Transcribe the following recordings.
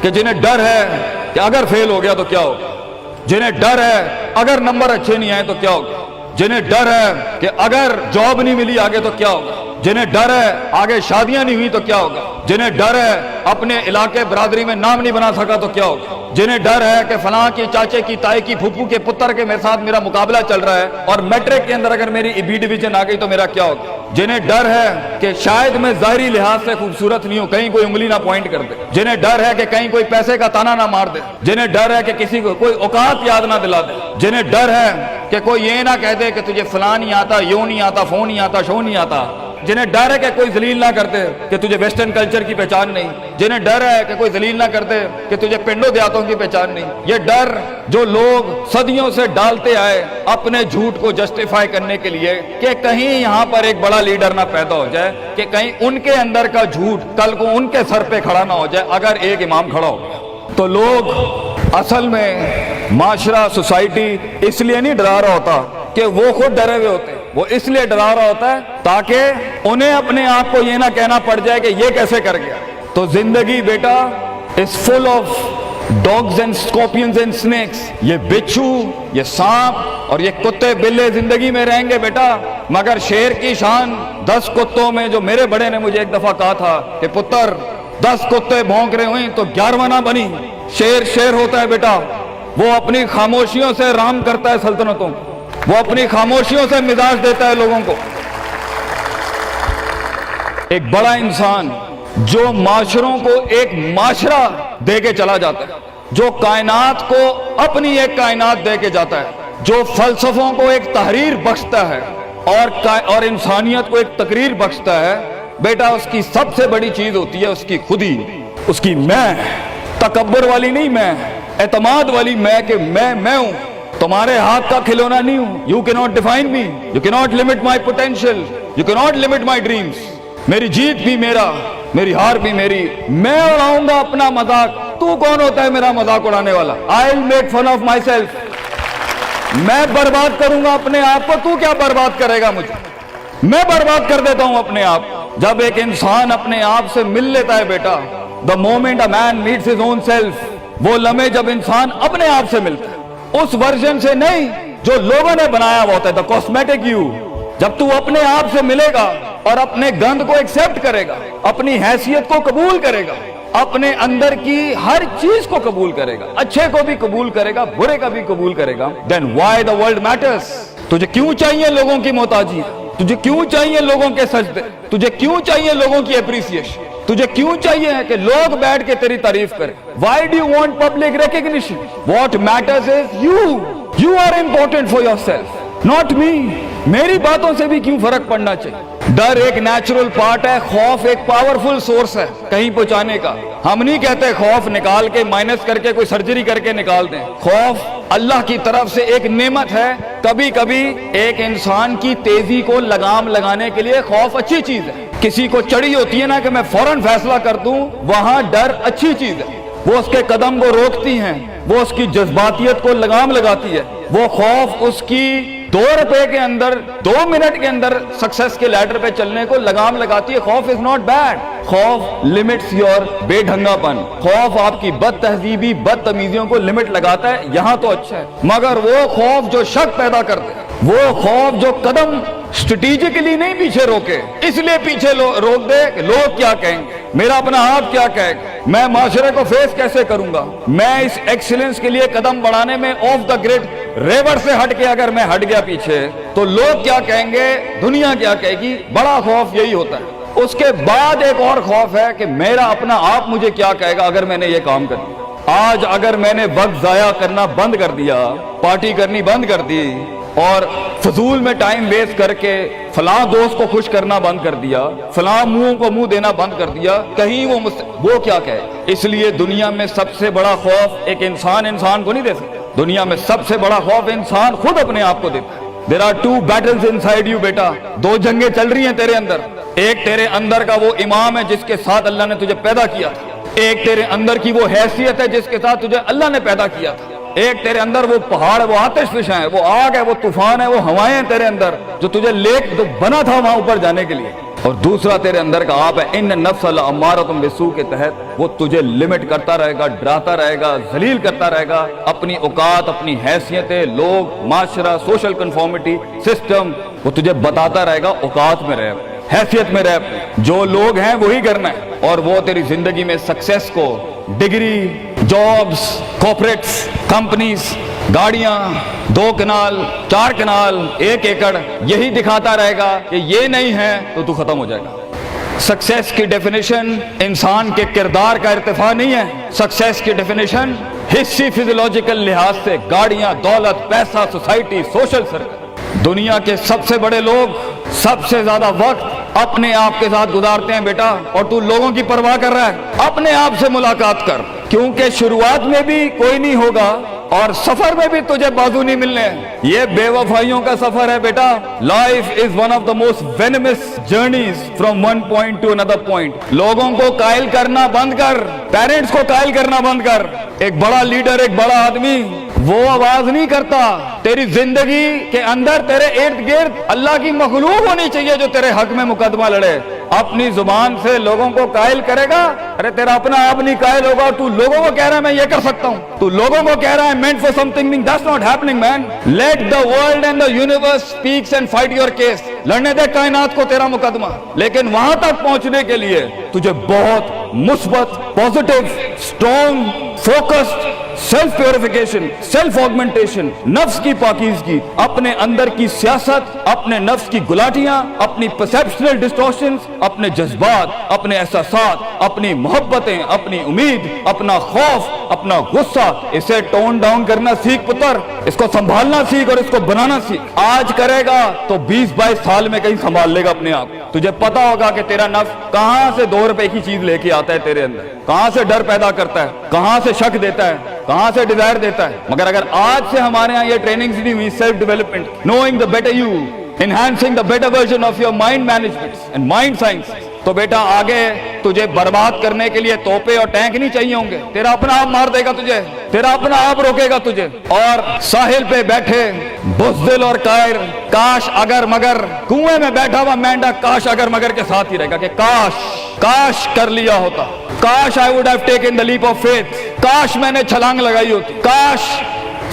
کہ جنہیں ڈر ہے کہ اگر فیل ہو گیا تو کیا ہوگا, جنہیں ڈر ہے اگر نمبر اچھے نہیں آئے تو کیا ہوگا, جنہیں ڈر ہے کہ اگر جاب نہیں ملی آگے تو کیا ہوگا, جنہیں ڈر ہے آگے شادیاں نہیں ہوئی تو کیا ہوگا, جنہیں ڈر ہے اپنے علاقے برادری میں نام نہیں بنا سکا تو کیا ہوگا, جنہیں ڈر ہے کہ فلاں کی چاچے کی تائی کی پھپھو کے پتر کے میرے ساتھ میرا مقابلہ چل رہا ہے اور میٹرک کے اندر اگر میری بی ڈویژن آ گئی تو میرا کیا ہوگا, جنہیں ڈر ہے کہ شاید میں ظاہری لحاظ سے خوبصورت نہیں ہوں, کہیں کوئی انگلی نہ پوائنٹ کر دے, جنہیں ڈر ہے کہ کہیں کوئی پیسے کا تانا نہ مار دے, جنہیں ڈر ہے کہ کسی کو کوئی اوقات یاد نہ دلا دے, جنہیں ڈر ہے کہ کوئی یہ نہ کہہ دے کہ تجھے فلاں نہیں آتا, یوں نہیں آتا, فون نہیں آتا, شو نہیں آتا, جنہیں ڈر ہے کہ کوئی ذلیل نہ کرتے کہ تجھے ویسٹرن کلچر کی پہچان نہیں, جنہیں ڈر ہے کہ کوئی ذلیل نہ کرتے کہ تجھے پنڈوں دیہاتوں کی پہچان نہیں. یہ ڈر جو لوگ صدیوں سے ڈالتے آئے اپنے جھوٹ کو جسٹیفائی کرنے کے لیے کہ کہیں یہاں پر ایک بڑا لیڈر نہ پیدا ہو جائے, کہ کہیں ان کے اندر کا جھوٹ کل کو ان کے سر پہ کھڑا نہ ہو جائے اگر ایک امام کھڑا ہو گیا. تو لوگ اصل میں معاشرہ سوسائٹی اس لیے نہیں ڈرا رہا ہوتا کہ وہ خود ڈرے ہوئے ہوتے, وہ اس لیے ڈرا رہا ہوتا ہے تاکہ انہیں اپنے آپ کو یہ نہ کہنا پڑ جائے کہ یہ کیسے کر گیا. تو زندگی بیٹا is full of dogs and scorpions and snakes, یہ بچھو, یہ سانپ اور یہ کتے بلے زندگی میں رہیں گے بیٹا, مگر شیر کی شان 10 کتوں میں, جو میرے بڑے نے مجھے ایک دفعہ کہا تھا کہ پتر 10 کتے بھونک رہے ہوئیں تو 11واں نہ بنی. شیر ہوتا ہے بیٹا, وہ اپنی خاموشیوں سے رام کرتا ہے سلطنتوں کو, وہ اپنی خاموشیوں سے مزاج دیتا ہے لوگوں کو. ایک بڑا انسان جو معاشروں کو ایک معاشرہ دے کے چلا جاتا ہے, جو کائنات کو اپنی ایک کائنات دے کے جاتا ہے, جو فلسفوں کو ایک تحریر بخشتا ہے اور انسانیت کو ایک تقریر بخشتا ہے, بیٹا اس کی سب سے بڑی چیز ہوتی ہے اس کی خودی, اس کی میں, تکبر والی نہیں میں, اعتماد والی میں, کہ میں ہوں, تمہارے ہاتھ کا کھلونا نہیں ہوں. You cannot define me, you cannot limit my potential, you cannot limit my dreams. میری جیت بھی میرا, میری ہار بھی میری, میں اڑاؤں گا اپنا مذاق, تو کون ہوتا ہے میرا مذاق اڑانے والا. I'll make fun of myself, میں برباد کروں گا اپنے آپ کو, تو کیا برباد کرے گا مجھے, میں برباد کر دیتا ہوں اپنے آپ. جب ایک انسان اپنے آپ سے مل لیتا ہے بیٹا, the moment a man meets his own self, وہ لمحے جب انسان اپنے آپ سے ملتا ہے, اس ورژن سے نہیں جو لوگوں نے بنایا ہوا ہوتا ہے, the cosmetic you. جب تو اپنے آپ سے ملے گا اور اپنے گند کو ایکسپٹ کرے گا, اپنی حیثیت کو قبول کرے گا, اپنے اندر کی ہر چیز کو قبول کرے گا, اچھے کو بھی قبول کرے گا, برے کا بھی قبول کرے گا, then why the world matters. تجھے کیوں چاہیے لوگوں کی محتاجی, تجھے کیوں چاہیے لوگوں کے سجدے, تجھے کیوں چاہیے لوگوں کی اپریسیشن, تجھے کیوں چاہیے کہ لوگ بیٹھ کے تیری تعریف کریں. Why do you want public recognition? What matters is you are important for yourself, not me. میری باتوں سے بھی کیوں فرق پڑنا چاہیے. ڈر ایک نیچرل پارٹ ہے, خوف ایک پاورفل سورس ہے کہیں پہنچانے کا. ہم نہیں کہتے خوف نکال کے مائنس کر کے کوئی سرجری کر کے نکال دیں. خوف اللہ کی طرف سے ایک نعمت ہے. کبھی کبھی ایک انسان کی تیزی کو لگام لگانے کے لیے خوف اچھی چیز ہے. کسی کو چڑھی ہوتی ہے نا کہ میں فوراً فیصلہ کر دوں, وہاں ڈر اچھی چیز ہے. وہ اس کے قدم کو روکتی ہیں, وہ اس کی جذباتیت کو لگام لگاتی ہے. وہ خوف اس کی 2 روپے کے اندر 2 منٹ کے اندر سکسس کے لیڈر پہ چلنے کو لگام لگاتی ہے. خوف از ناٹ بیڈ. خوف لمٹس یور بے ڈھنگا پن. خوف آپ کی بد تہذیبی بد تمیزیوں کو لمٹ لگاتا ہے, یہاں تو اچھا ہے. مگر وہ خوف جو شک پیدا کر دے, وہ خوف جو قدم اسٹریٹجکلی نہیں پیچھے روکے, اس لیے پیچھے روک دے کہ لوگ کیا کہیں گے, میرا اپنا آپ کیا کہے گا, میں معاشرے کو فیس کیسے کروں گا. میں اس ایکسیلنس کے لیے قدم بڑھانے میں آف دا گریڈ ریور سے ہٹ کے اگر میں ہٹ گیا پیچھے تو لوگ کیا کہیں گے, دنیا کیا کہے گی. بڑا خوف یہی ہوتا ہے. اس کے بعد ایک اور خوف ہے کہ میرا اپنا آپ مجھے کیا کہے گا اگر میں نے یہ کام کر دیا. آج اگر میں نے وقت ضائع کرنا بند کر دیا, پارٹی کرنی بند کر دی, اور فضول میں ٹائم ویسٹ کر کے فلاں دوست کو خوش کرنا بند کر دیا, فلاں منہ کو منہ دینا بند کر دیا, کہیں وہ کیا کہے. اس لیے دنیا میں سب سے بڑا خوف ایک انسان کو نہیں دے سکتا. دنیا میں سب سے بڑا خوف انسان خود اپنے آپ کو دیتا ہے. There are 2 battles inside you بیٹا, 2 جنگیں چل رہی ہیں تیرے اندر. ایک تیرے اندر کا وہ امام ہے جس کے ساتھ اللہ نے تجھے پیدا کیا تھا, ایک تیرے اندر کی وہ حیثیت ہے جس کے ساتھ تجھے اللہ نے پیدا کیا تھا, ایک تیرے اندر وہ پہاڑ, وہ آتش فشاں ہے, وہ آگ ہے, وہ طوفان ہے, وہ ہوائیں ہیں تیرے اندر جو تجھے بنا تھا وہاں اوپر جانے کے لیے. اور دوسرا تیرے اندر کا آپ ہے ان نفس لامارۃ بالسوء کے تحت وہ تجھے لمٹ کرتا رہے گا، ڈراتا رہے گا، ذلیل کرتا رہے گا، اپنی اوقات، اپنی حیثیتیں، لوگ، معاشرہ، سوشل کنفارمیٹی، سسٹم، وہ تجھے بتاتا رہے گا اوقات میں رہ، حیثیت میں رہ، جو لوگ ہیں وہی کرنا ہے، اور وہ تیری زندگی میں سکسیس کو، ڈگری، جابز، کارپوریٹس، کمپنیز، گاڑیاں، 2 کنال، 4 کنال، 1 ایکڑ، یہی دکھاتا رہے گا کہ یہ نہیں ہے تو ختم ہو جائے گا۔ سکسیس کی ڈیفینیشن انسان کے کردار کا ارتفاع نہیں ہے، سکسیس کی ڈیفینیشن حصی فزیولوجیکل لحاظ سے گاڑیاں، دولت، پیسہ، سوسائٹی، سوشل سرکل۔ دنیا کے سب سے بڑے لوگ سب سے زیادہ وقت اپنے آپ کے ساتھ گزارتے ہیں بیٹا، اور تو لوگوں کی پرواہ کر رہا ہے؟ اپنے آپ سے ملاقات کر، کیونکہ شروعات میں بھی کوئی نہیں ہوگا اور سفر میں بھی تجھے بازو نہیں ملنے ہیں۔ یہ بے وفائیوں کا سفر ہے بیٹا۔ Life is one of the most venomous journeys from one point to another point. لوگوں کو قائل کرنا بند کر، پیرنٹس کو قائل کرنا بند کر۔ ایک بڑا لیڈر، ایک بڑا آدمی وہ آواز نہیں کرتا، تیری زندگی کے اندر تیرے ارد گرد اللہ کی مخلوق ہونی چاہیے جو تیرے حق میں مقدمہ لڑے۔ اپنی زبان سے لوگوں کو قائل کرے گا، ارے تیرا اپنا آپ نہیں قائل ہوگا۔ تو لوگوں کو کہہ رہا ہے میں یہ کر سکتا ہوں، تو لوگوں کو کہہ رہا ہے meant for something being, that's not happening man. Let the world and the universe speaks and fight your case. لڑنے دے کائنات کو تیرا مقدمہ، لیکن وہاں تک پہنچنے کے لیے تجھے بہت مثبت، positive, strong, focused, self purification, self augmentation, نفس کی پاکیزگی، اپنے اندر کی سیاست، اپنے نفس کی گلاٹیاں، اپنی پرسیپشنل ڈسٹورشنز، اپنے جذبات، اپنے احساسات، اپنی محبتیں، اپنی امید، اپنا خوف، اپنا غصہ، اسے ٹون ڈاؤن کرنا سیکھ پتر، اس کو سنبھالنا سیکھ اور اس کو بنانا سیکھ۔ آج کرے گا تو 20-22 سال میں کہیں سنبھال لے گا اپنے آپ۔ تجھے پتا ہوگا کہ تیرا نفس کہاں سے 2 روپے کی چیز لے کے آتا ہے تیرے اندر، کہاں سے ڈر پیدا کرتا ہے، کہاں سے شک دیتا ہے، کہاں سے ڈیزائر دیتا ہے۔ مگر اگر آج سے ہمارے ہاں یہ ٹریننگ دی ہوئی self development, knowing the better you, enhancing the better version of your mind management and mind science, تو بیٹا آگے تجھے برباد کرنے کے لیے توپے اور ٹینک نہیں چاہیے ہوں گے، تیرا اپنا آپ مار دے گا تجھے، تیرا اپنا آپ روکے گا تجھے۔ اور ساحل پہ بیٹھے بزدل اور قائر، کاش اگر مگر، کنویں میں بیٹھا ہوا مینڈا کاش اگر مگر کے ساتھ ہی رہے گا کہ کاش کر لیا ہوتا، کاش I would have taken the leap of faith، کاش میں نے چھلانگ لگائی ہوتی، کاش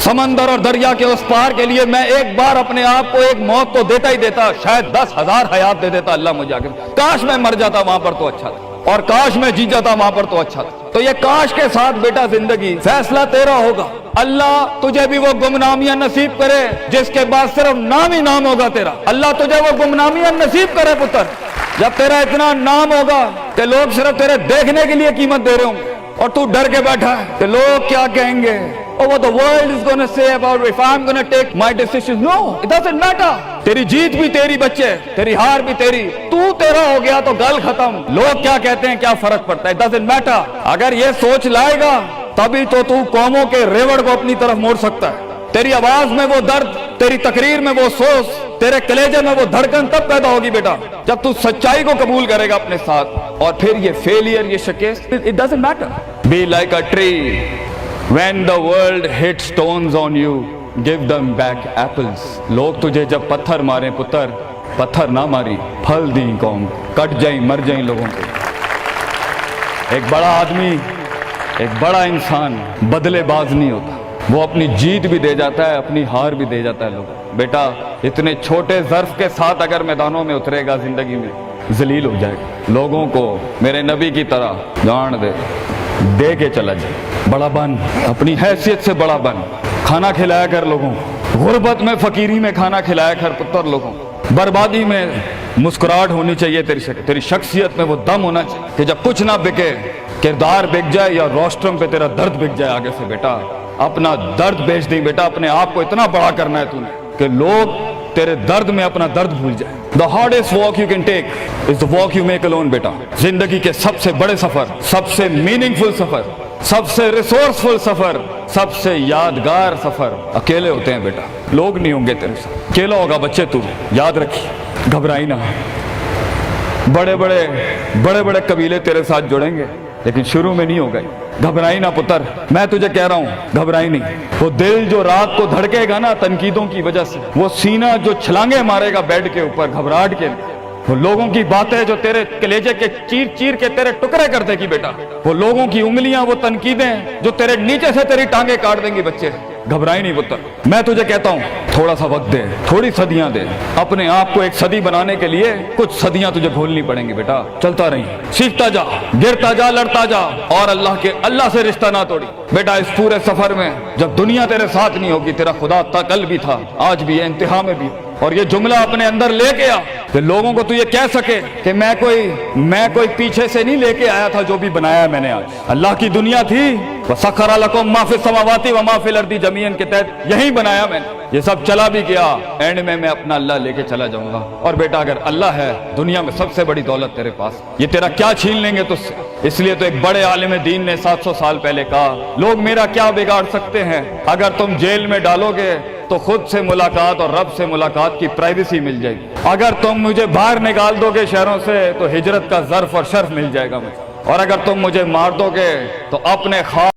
سمندر اور دریا کے اس پار کے لیے میں ایک بار اپنے آپ کو ایک موت تو دیتا ہی دیتا، شاید 10,000 حیات دے دیتا اللہ مجھے آگے، کاش میں مر جاتا وہاں پر تو اچھا تھا، اور کاش میں جی جاتا وہاں پر تو اچھا تھا۔ تو یہ کاش کے ساتھ بیٹا زندگی، فیصلہ تیرا ہوگا۔ اللہ تجھے بھی وہ گمنامیاں نصیب کرے جس کے بعد صرف نام ہی نام ہوگا تیرا۔ اللہ تجھے وہ گمنامیاں نصیب کرے پتر، جب تیرا اتنا نام ہوگا کہ لوگ صرف تیرے دیکھنے کے لیے قیمت دے رہے ہوں گے، اور تو ڈر کے بیٹھا ہے کہ لوگ کیا کہیں گے، or what the world is going to say about if I'm going to take my decisions. No, it doesn't matter. تیری جیت بھی تیری بچے، تیری ہار بھی تیری، تو تیرا ہو گیا تو گل ختم، لوگ کیا کہتے ہیں کیا فرق پڑتا ہے، it doesn't matter۔ اگر یہ سوچ لائے گا تبھی تو قوموں کے ریوڑ کو اپنی طرف موڑ سکتا ہے۔ تیری آواز میں وہ درد، تیری تقریر میں وہ سوز، تیرے کلیجے میں وہ دھڑکن تب پیدا ہوگی بیٹا جب تو سچائی کو قبول کرے گا اپنے ساتھ۔ اور پھر یہ فیلئر، یہ شکست، it doesn't matter۔ Be like a tree when the world hits stones on you, give them back apples۔ لوگ تجھے جب پتھر ماریں پتر، پتھر نہ ماری، پھل دیں قوم، کٹ جائیں مر جائیں لوگوں کو۔ ایک بڑا آدمی، ایک بڑا انسان بدلے باز نہیں ہوتا، وہ اپنی جیت بھی دے جاتا ہے، اپنی ہار بھی دے جاتا ہے لوگ۔ بیٹا اتنے چھوٹے ظرف کے ساتھ اگر میدانوں میں اترے گا زندگی میں، ذلیل ہو جائے گا، لوگوں کو میرے نبی کی طرح جان دے کے چلا جائے، بڑا بن، اپنی حیثیت سے بڑا بن، کھانا کھلایا کر لوگوں کو، غربت میں فقیری میں کھانا کھلایا کر پتر لوگوں کو، بربادی میں مسکراہٹ ہونی چاہیے، تیری شخصیت میں وہ دم ہونا چاہیے کہ جب کچھ نہ بکے، کردار بک جائے یا روسٹرم پہ تیرا درد بک جائے آگے سے، بیٹا اپنا درد بیچ دیں بیٹا، اپنے آپ کو اتنا بڑا کرنا ہے تو نے کہ لوگ تیرے درد میں اپنا درد بھول جائے۔ The hardest walk you can take is the walk you make alone بیٹا۔ زندگی کے سب سے بڑے سفر، سب سے میننگ فل سفر، سب سے ریسورسفل سفر، سب سے یادگار سفر اکیلے ہوتے ہیں بیٹا، لوگ نہیں ہوں گے تیرے ساتھ، اکیلا ہوگا بچے تو، یاد رکھی، گھبرائی نہ۔ بڑے بڑے قبیلے تیرے ساتھ جڑیں گے لیکن شروع میں نہیں ہو گئے، گھبرائی نہ پتر، میں تجھے کہہ رہا ہوں گھبرائی نہیں۔ وہ دل جو رات کو دھڑکے گا نا تنقیدوں کی وجہ سے، وہ سینہ جو چھلانگے مارے گا بیڈ کے اوپر گھبراہٹ کے، وہ لوگوں کی باتیں جو تیرے کلیجے کے چیر چیر کے تیرے ٹکڑے کر دے گی بیٹا، وہ لوگوں کی انگلیاں، وہ تنقیدیں جو تیرے نیچے سے تیری ٹانگیں کاٹ دیں گی بچے، گھبرائی نہیں پتر۔ میں تجھے کہتا ہوں تھوڑا سا وقت دے، تھوڑی صدیاں دے، اپنے آپ کو ایک صدی بنانے کے لیے کچھ صدیاں تجھے گھولنی پڑیں گی بیٹا، چلتا رہی، سیکھتا جا، گرتا جا، لڑتا جا، اور اللہ سے رشتہ نہ توڑی بیٹا۔ اس پورے سفر میں جب دنیا تیرے ساتھ نہیں ہوگی، تیرا خدا تھا، کل بھی تھا، آج بھی ہے، انتہا میں بھی، اور یہ جملہ اپنے اندر لے کے آ کہ لوگوں کو تو یہ کہہ سکے کہ میں کوئی پیچھے سے نہیں لے کے آیا تھا، جو بھی بنایا میں نے آج اللہ کی دنیا تھی، وَسَخَّرَ لَكُم مَّا فِي السَّمَاوَاتِ وَمَا فِي الْأَرْضِ جَمِيعًا کے تحت یہی بنایا میں نے، یہ سب چلا بھی گیا، اینڈ میں اپنا اللہ لے کے چلا جاؤں گا۔ اور بیٹا اگر اللہ ہے، دنیا میں سب سے بڑی دولت تیرے پاس، یہ تیرا کیا چھین لیں گے تجھ سے؟ اس لیے تو ایک بڑے عالم دین نے 700 سال پہلے کہا، لوگ میرا کیا بگاڑ سکتے ہیں؟ اگر تم جیل میں ڈالو گے تو خود سے ملاقات اور رب سے ملاقات کی پرائیویسی مل جائے گی، اگر تم مجھے باہر نکال دو گے شہروں سے تو ہجرت کا ظرف اور شرف مل جائے گا مجھے، اور اگر تم مجھے مار دو گے تو اپنے خواب